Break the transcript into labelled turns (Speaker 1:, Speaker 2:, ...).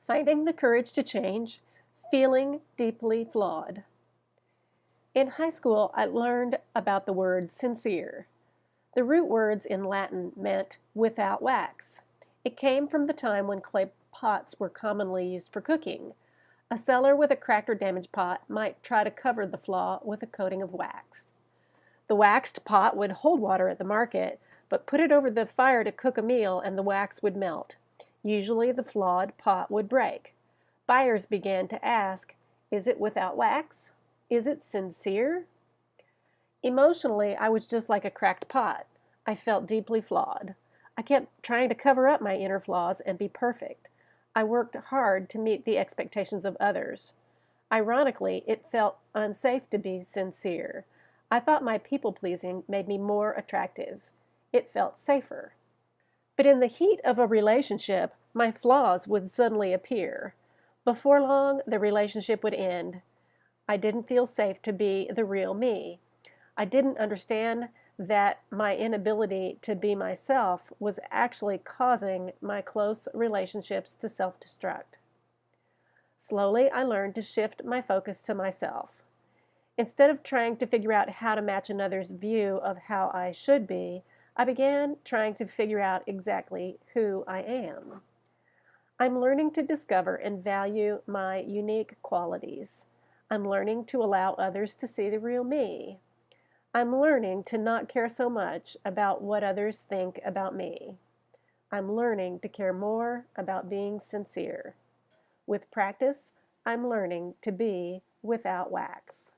Speaker 1: Finding the courage to change, feeling deeply flawed. In high school, I learned about the word sincere. The root words in Latin meant without wax. It came from the time when clay pots were commonly used for cooking. A seller with a cracked or damaged pot might try to cover the flaw with a coating of wax. The waxed pot would hold water at the market, but put it over the fire to cook a meal and the wax would melt. Usually the flawed pot would break. Buyers began to ask, is it without wax? Is it sincere? Emotionally, I was just like a cracked pot. I felt deeply flawed. I kept trying to cover up my inner flaws and be perfect. I worked hard to meet the expectations of others. Ironically, it felt unsafe to be sincere. I thought my people-pleasing made me more attractive. It felt safer. But in the heat of a relationship, my flaws would suddenly appear. Before long, the relationship would end. I didn't feel safe to be the real me. I didn't understand that my inability to be myself was actually causing my close relationships to self-destruct. Slowly, I learned to shift my focus to myself. Instead of trying to figure out how to match another's view of how I should be, I began trying to figure out exactly who I am. I'm learning to discover and value my unique qualities. I'm learning to allow others to see the real me. I'm learning to not care so much about what others think about me. I'm learning to care more about being sincere. With practice, I'm learning to be without wax.